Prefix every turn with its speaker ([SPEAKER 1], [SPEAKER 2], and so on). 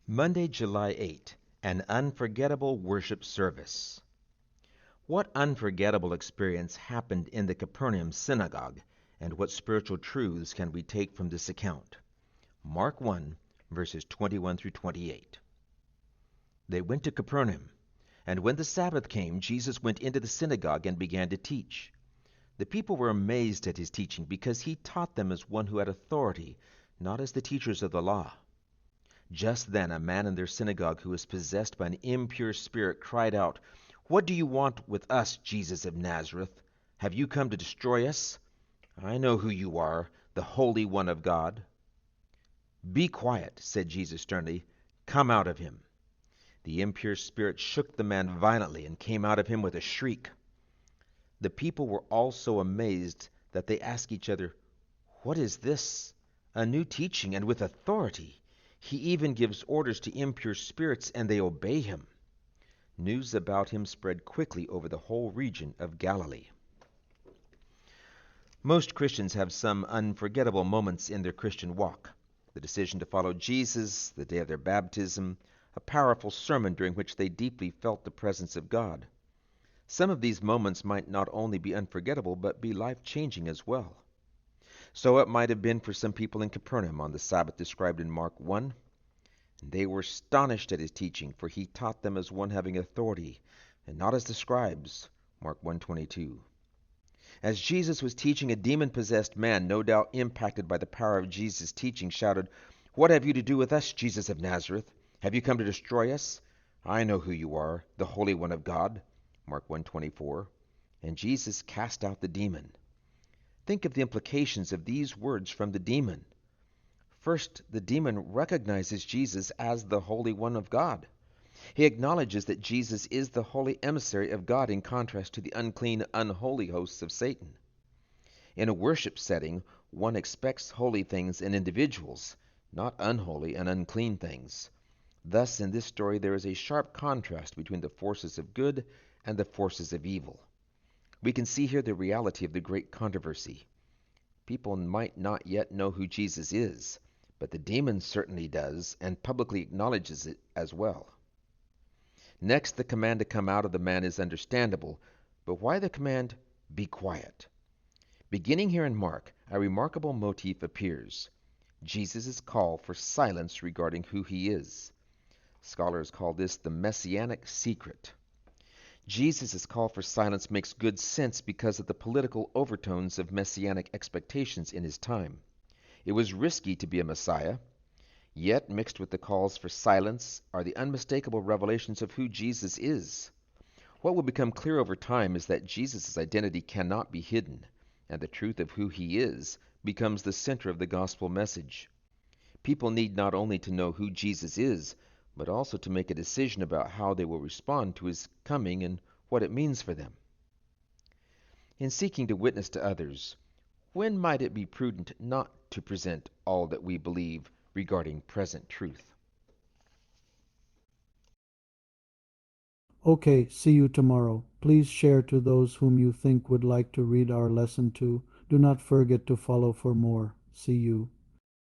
[SPEAKER 1] Monday, July 8, an unforgettable worship service. What unforgettable experience happened in the Capernaum synagogue, and what spiritual truths can we take from this account? Mark 1, verses 21 through 28. They went to Capernaum, and when the Sabbath came, Jesus went into the synagogue and began to teach. The people were amazed at his teaching because he taught them as one who had authority, not as the teachers of the law. Just then a man in their synagogue who was possessed by an impure spirit cried out, "What do you want with us, Jesus of Nazareth? Have you come to destroy us? I know who you are, the Holy One of God." "Be quiet," said Jesus sternly. "Come out of him." The impure spirit shook the man violently and came out of him with a shriek. The people were all so amazed that they asked each other, "What is this? A new teaching, and with authority. He even gives orders to impure spirits, and they obey him." News about him spread quickly over the whole region of Galilee. Most Christians have some unforgettable moments in their Christian walk. The decision to follow Jesus, the day of their baptism, a powerful sermon during which they deeply felt the presence of God. Some of these moments might not only be unforgettable, but be life-changing as well. So it might have been for some people in Capernaum on the Sabbath described in Mark 1. They were astonished at his teaching, for he taught them as one having authority, and not as the scribes. Mark 1:22. As Jesus was teaching, a demon-possessed man, no doubt impacted by the power of Jesus' teaching, shouted, "What have you to do with us, Jesus of Nazareth? Have you come to destroy us? I know who you are, the Holy One of God." Mark 1:24. And Jesus cast out the demon. Think of the implications of these words from the demon. First, the demon recognizes Jesus as the Holy One of God. He acknowledges that Jesus is the holy emissary of God in contrast to the unclean, unholy hosts of Satan. In a worship setting, one expects holy things in individuals, not unholy and unclean things. Thus, in this story, there is a sharp contrast between the forces of good and the forces of evil. We can see here the reality of the great controversy. People might not yet know who Jesus is, but the demon certainly does, and publicly acknowledges it as well. Next, the command to come out of the man is understandable, but why the command, "Be quiet"? Beginning here in Mark, a remarkable motif appears: Jesus' call for silence regarding who he is. Scholars call this the messianic secret. Jesus' call for silence makes good sense because of the political overtones of messianic expectations in his time. It was risky to be a Messiah, yet mixed with the calls for silence are the unmistakable revelations of who Jesus is. What will become clear over time is that Jesus' identity cannot be hidden, and the truth of who he is becomes the center of the gospel message. People need not only to know who Jesus is, but also to make a decision about how they will respond to his coming and what it means for them. In seeking to witness to others, when might it be prudent not to present all that we believe regarding present truth?
[SPEAKER 2] Okay, see you tomorrow. Please share to those whom you think would like to read our lesson too. Do not forget to follow for more. See you.